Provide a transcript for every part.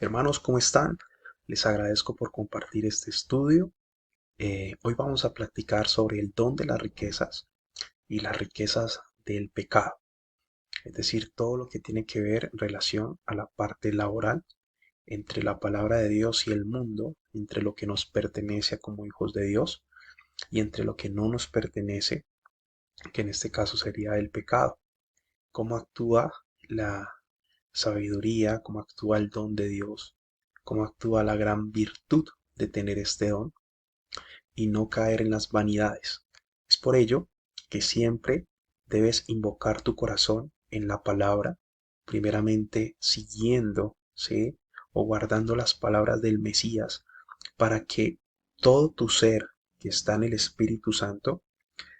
Hermanos, ¿cómo están? Les agradezco por compartir este estudio. Hoy vamos a platicar sobre el don de las riquezas y las riquezas del pecado, es decir, todo lo que tiene que ver en relación a la parte laboral entre la palabra de Dios y el mundo, entre lo que nos pertenece como hijos de Dios y entre lo que no nos pertenece, que en este caso sería el pecado. Cómo actúa la sabiduría, cómo actúa el don de Dios, cómo actúa la gran virtud de tener este don y no caer en las vanidades. Es por ello que siempre debes invocar tu corazón en la palabra, primeramente siguiendo, ¿sí? O guardando las palabras del Mesías, para que todo tu ser que está en el Espíritu Santo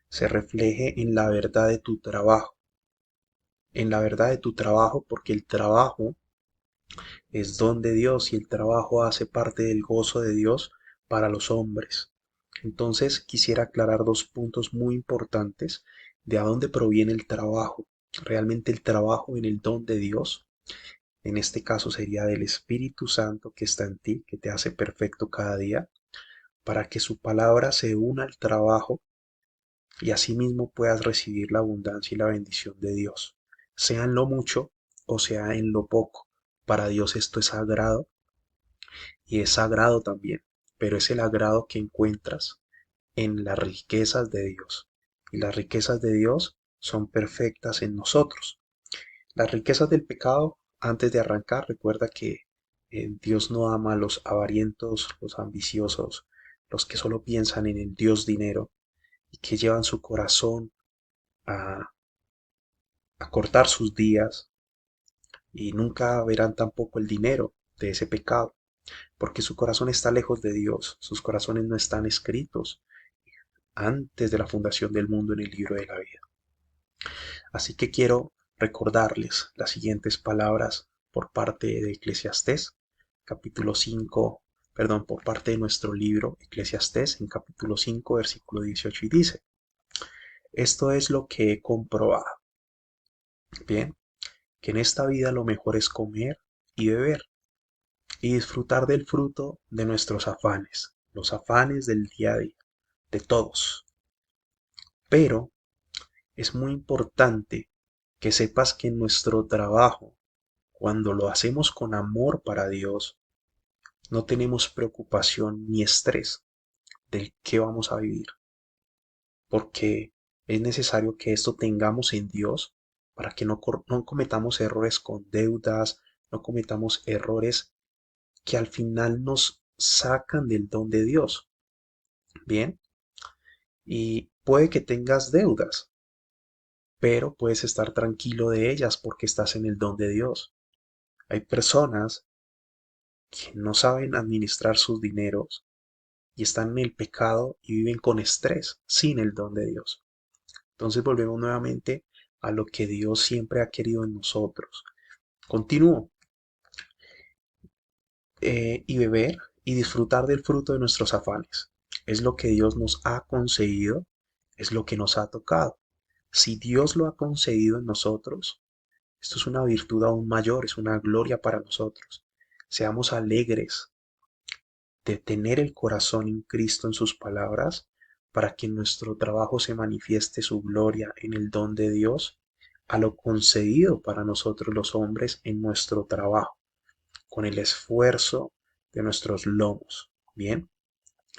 se refleje en la verdad de tu trabajo, en la verdad de tu trabajo, porque el trabajo es don de Dios y el trabajo hace parte del gozo de Dios para los hombres. Entonces quisiera aclarar dos puntos muy importantes de a dónde proviene el trabajo. Realmente el trabajo en el don de Dios, en este caso sería del Espíritu Santo que está en ti, que te hace perfecto cada día, para que su palabra se una al trabajo y asimismo puedas recibir la abundancia y la bendición de Dios, sea en lo mucho o sea en lo poco. Para Dios esto es sagrado y es sagrado también, pero es el agrado que encuentras en las riquezas de Dios. Y las riquezas de Dios son perfectas en nosotros. Las riquezas del pecado, antes de arrancar, recuerda que Dios no ama a los avarientos, los ambiciosos, los que solo piensan en el Dios dinero y que llevan su corazón a, a cortar sus días y nunca verán tampoco el dinero de ese pecado, porque su corazón está lejos de Dios, sus corazones no están escritos antes de la fundación del mundo en el libro de la vida. Así que quiero recordarles las siguientes palabras por parte de Eclesiastés, capítulo 5, perdón, por parte de nuestro libro Eclesiastés en capítulo 5, versículo 18 y dice, esto es lo que he comprobado. Bien, que en esta vida lo mejor es comer y beber y disfrutar del fruto de nuestros afanes, los afanes del día a día, de todos. Pero es muy importante que sepas que en nuestro trabajo, cuando lo hacemos con amor para Dios, no tenemos preocupación ni estrés del qué vamos a vivir, porque es necesario que esto tengamos en Dios para que no cometamos errores con deudas, no cometamos errores que al final nos sacan del don de Dios. Bien, y puede que tengas deudas, pero puedes estar tranquilo de ellas porque estás en el don de Dios. Hay personas que no saben administrar sus dineros y están en el pecado y viven con estrés, sin el don de Dios. Entonces volvemos nuevamente a lo que Dios siempre ha querido en nosotros. Continúo. Y beber y disfrutar del fruto de nuestros afanes. Es lo que Dios nos ha concedido, es lo que nos ha tocado. Si Dios lo ha concedido en nosotros, esto es una virtud aún mayor, es una gloria para nosotros. Seamos alegres de tener el corazón en Cristo en sus palabras, para que en nuestro trabajo se manifieste su gloria en el don de Dios, a lo concedido para nosotros los hombres en nuestro trabajo, con el esfuerzo de nuestros lomos. Bien,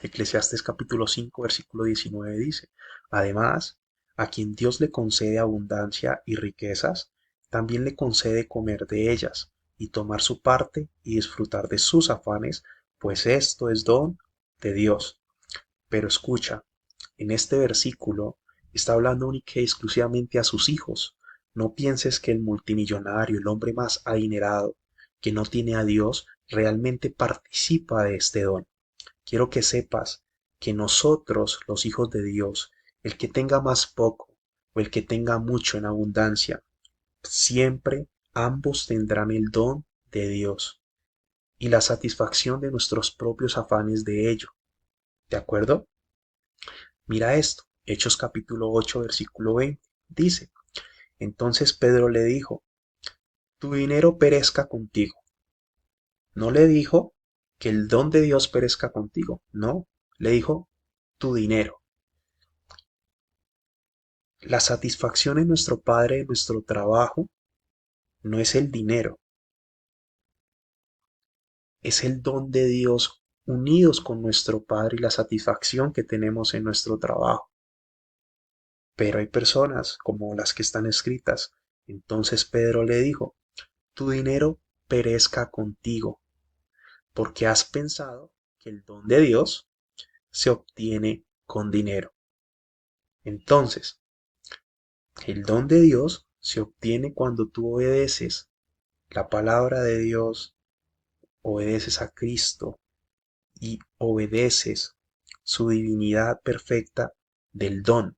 Eclesiastés capítulo 5 versículo 19 dice, además, a quien Dios le concede abundancia y riquezas, también le concede comer de ellas y tomar su parte y disfrutar de sus afanes, pues esto es don de Dios. Pero escucha, en este versículo está hablando única y exclusivamente a sus hijos. No pienses que el multimillonario, el hombre más adinerado, que no tiene a Dios, realmente participa de este don. Quiero que sepas que nosotros, los hijos de Dios, el que tenga más poco o el que tenga mucho en abundancia, siempre ambos tendrán el don de Dios y la satisfacción de nuestros propios afanes de ello. ¿De acuerdo? Mira esto, Hechos capítulo 8 versículo 20, dice, entonces Pedro le dijo, tu dinero perezca contigo, No le dijo que el don de Dios perezca contigo, no, le dijo tu dinero. La satisfacción en nuestro Padre, en nuestro trabajo, no es el dinero, es el don de Dios unidos con nuestro Padre y la satisfacción que tenemos en nuestro trabajo. Pero hay personas como las que están escritas. Entonces Pedro le dijo, tu dinero perezca contigo, porque has pensado que el don de Dios se obtiene con dinero. Entonces, el don de Dios se obtiene cuando tú obedeces la palabra de Dios, obedeces a Cristo y obedeces su divinidad perfecta del don.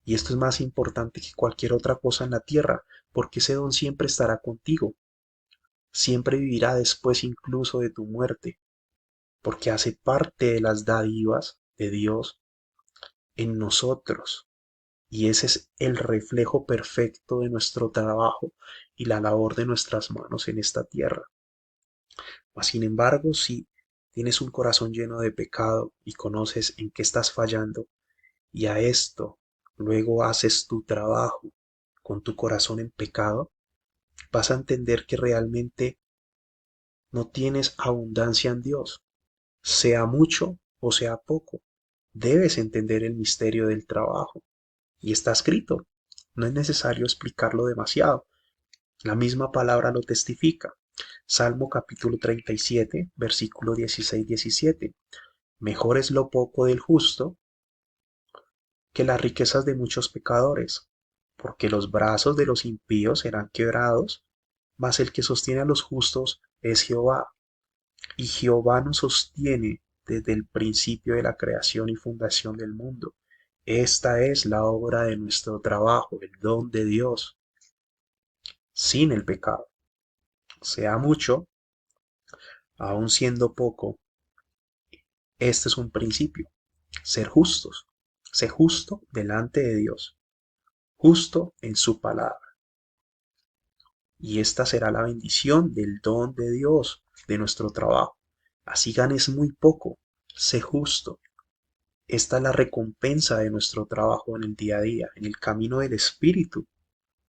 Y esto es más importante que cualquier otra cosa en la tierra, porque ese don siempre estará contigo, siempre vivirá después incluso de tu muerte, porque hace parte de las dádivas de Dios en nosotros. Y ese es el reflejo perfecto de nuestro trabajo y la labor de nuestras manos en esta tierra. Mas, sin embargo, si tienes un corazón lleno de pecado y conoces en qué estás fallando, y a esto luego haces tu trabajo con tu corazón en pecado, vas a entender que realmente no tienes abundancia en Dios, sea mucho o sea poco. Debes entender el misterio del trabajo. Y está escrito. No es necesario explicarlo demasiado. La misma palabra lo testifica. Salmo capítulo 37, versículo 16-17. Mejor es lo poco del justo que las riquezas de muchos pecadores, porque los brazos de los impíos serán quebrados, mas el que sostiene a los justos es Jehová. Y Jehová nos sostiene desde el principio de la creación y fundación del mundo. Esta es la obra de nuestro trabajo, el don de Dios, sin el pecado. Sea mucho, aun siendo poco, este es un principio. Ser justos. Sé justo delante de Dios, justo en su palabra. Y esta será la bendición del don de Dios, de nuestro trabajo. Así ganes muy poco, sé justo. Esta es la recompensa de nuestro trabajo en el día a día, en el camino del Espíritu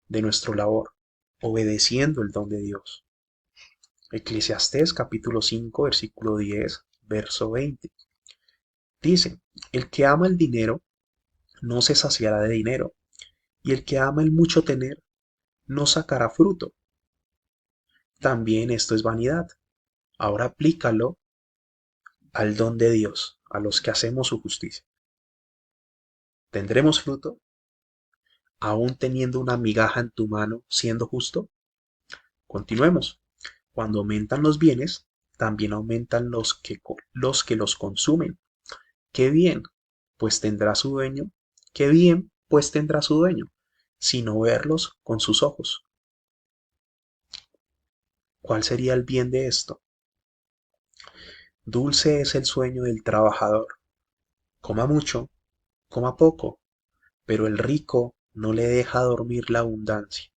de nuestra labor, obedeciendo el don de Dios. Eclesiastés capítulo 5, versículo 10, verso 20. Dice, el que ama el dinero no se saciará de dinero, y el que ama el mucho tener no sacará fruto. También esto es vanidad. Ahora aplícalo al don de Dios, a los que hacemos su justicia. ¿Tendremos fruto aún teniendo una migaja en tu mano siendo justo? Continuemos. Cuando aumentan los bienes, también aumentan los que los consumen. Qué bien, pues tendrá su dueño. Qué bien, pues tendrá su dueño, sino verlos con sus ojos. ¿Cuál sería el bien de esto? Dulce es el sueño del trabajador. Coma mucho, coma poco, pero el rico no le deja dormir la abundancia.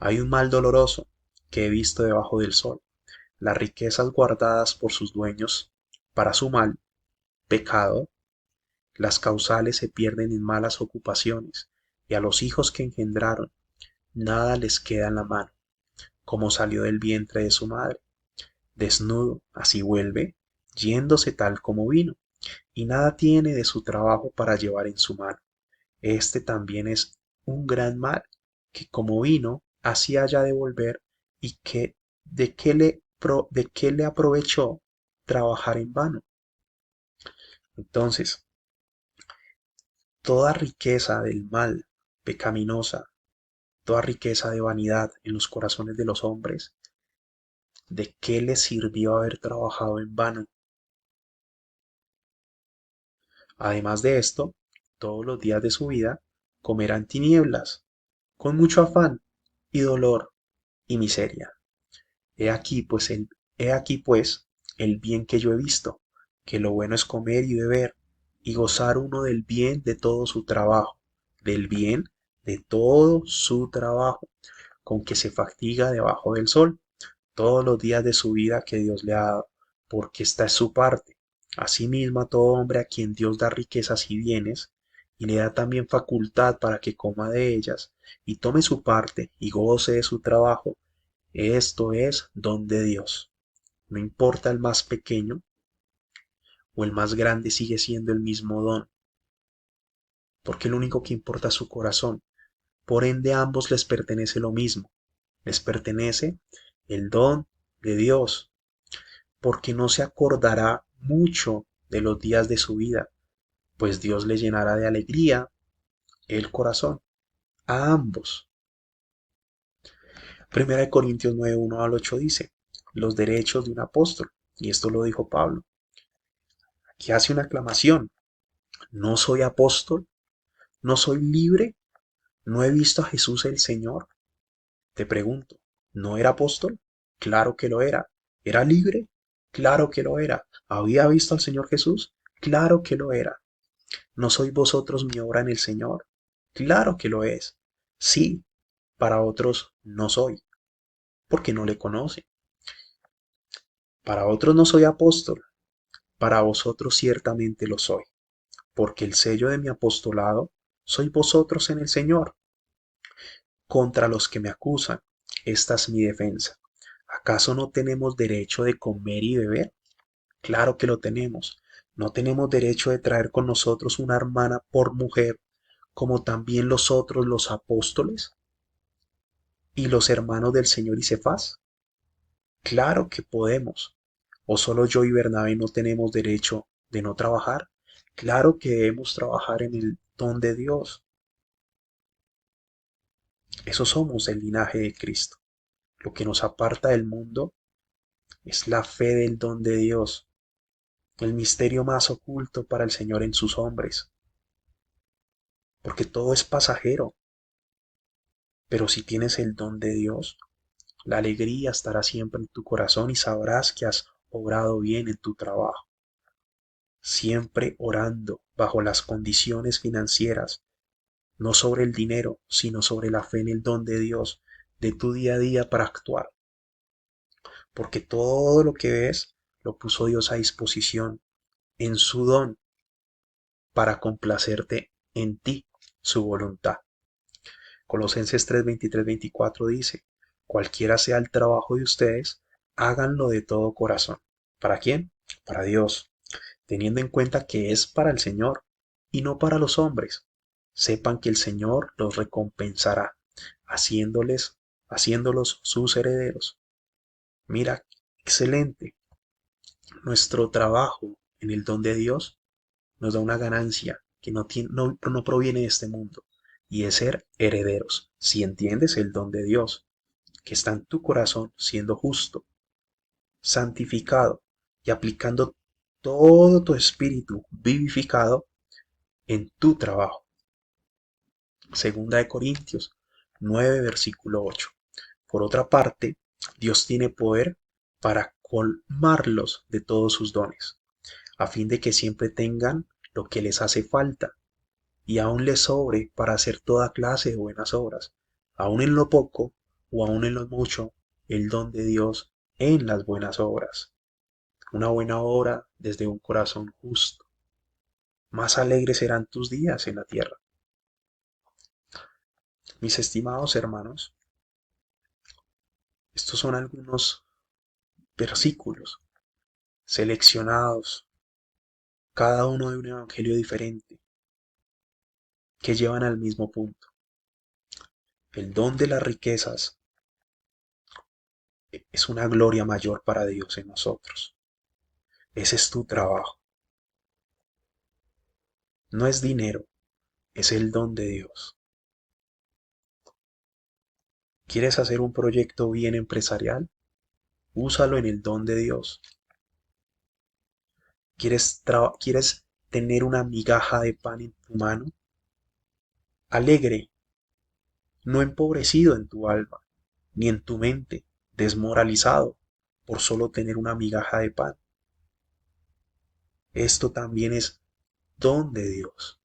Hay un mal doloroso que he visto debajo del sol, las riquezas guardadas por sus dueños para su mal, pecado, las causales se pierden en malas ocupaciones, y a los hijos que engendraron nada les queda en la mano, como salió del vientre de su madre. Desnudo, así vuelve, yéndose tal como vino, y nada tiene de su trabajo para llevar en su mano. Este también es un gran mal, que como vino, así haya de volver, y que de qué le aprovechó trabajar en vano. Entonces, toda riqueza del mal, pecaminosa, toda riqueza de vanidad en los corazones de los hombres, ¿de qué les sirvió haber trabajado en vano? Además de esto, todos los días de su vida comerán tinieblas, con mucho afán y dolor y miseria. He aquí pues el bien que yo he visto, que lo bueno es comer y beber, y gozar uno del bien de todo su trabajo, del bien de todo su trabajo, con que se fatiga debajo del sol, todos los días de su vida que Dios le ha dado, porque esta es su parte. Asimismo, a todo hombre a quien Dios da riquezas y bienes, y le da también facultad para que coma de ellas, y tome su parte y goce de su trabajo, esto es don de Dios. No importa el más pequeño o el más grande, sigue siendo el mismo don, porque lo único que importa es su corazón. Por ende, a ambos les pertenece lo mismo, les pertenece el don de Dios, porque no se acordará mucho de los días de su vida, pues Dios le llenará de alegría el corazón a ambos. Primera de Corintios 9, 1 al 8 dice, los derechos de un apóstol, y esto lo dijo Pablo, que hace una aclamación, no soy apóstol, no soy libre, no he visto a Jesús el Señor. Te pregunto, ¿no era apóstol? Claro que lo era. ¿Era libre? Claro que lo era. ¿Había visto al Señor Jesús? Claro que lo era. ¿No sois vosotros mi obra en el Señor? Claro que lo es. Sí, para otros no soy, porque no le conocen. Para otros no soy apóstol, para vosotros ciertamente lo soy, porque el sello de mi apostolado sois vosotros en el Señor. Contra los que me acusan, esta es mi defensa. ¿Acaso no tenemos derecho de comer y beber? Claro que lo tenemos. ¿No tenemos derecho de traer con nosotros una hermana por mujer, como también los otros los apóstoles y los hermanos del Señor y Cefas? Claro que podemos. ¿O solo yo y Bernabé no tenemos derecho de no trabajar? Claro que debemos trabajar en el don de Dios. Eso somos el linaje de Cristo. Lo que nos aparta del mundo es la fe del don de Dios, el misterio más oculto para el Señor en sus hombres, porque todo es pasajero, pero si tienes el don de Dios, la alegría estará siempre en tu corazón y sabrás que has obrado bien en tu trabajo, siempre orando bajo las condiciones financieras, no sobre el dinero, sino sobre la fe en el don de Dios de tu día a día para actuar, porque todo lo que ves lo puso Dios a disposición en su don para complacerte en ti, su voluntad. Colosenses 3, 23, 24 dice, cualquiera sea el trabajo de ustedes, háganlo de todo corazón. ¿Para quién? Para Dios, teniendo en cuenta que es para el Señor y no para los hombres. Sepan que el Señor los recompensará, haciéndolos sus herederos. Mira, excelente. Nuestro trabajo en el don de Dios nos da una ganancia que no proviene de este mundo, y es ser herederos, si entiendes el don de Dios, que está en tu corazón siendo justo, santificado y aplicando todo tu espíritu vivificado en tu trabajo. Segunda de Corintios 9, versículo 8. Por otra parte, Dios tiene poder para colmarlos de todos sus dones, a fin de que siempre tengan lo que les hace falta y aún les sobre para hacer toda clase de buenas obras, aún en lo poco o aún en lo mucho, el don de Dios en las buenas obras. Una buena obra desde un corazón justo. Más alegres serán tus días en la tierra. Mis estimados hermanos, estos son algunos versículos seleccionados, cada uno de un evangelio diferente, que llevan al mismo punto. El don de las riquezas es una gloria mayor para Dios en nosotros. Ese es tu trabajo. No es dinero, es el don de Dios. ¿Quieres hacer un proyecto bien empresarial? Úsalo en el don de Dios. ¿Quieres tener una migaja de pan en tu mano? Alegre, no empobrecido en tu alma, ni en tu mente, desmoralizado por solo tener una migaja de pan. Esto también es don de Dios.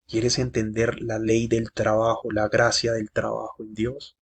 ¿Quieres entender la ley del trabajo, la gracia del trabajo en Dios?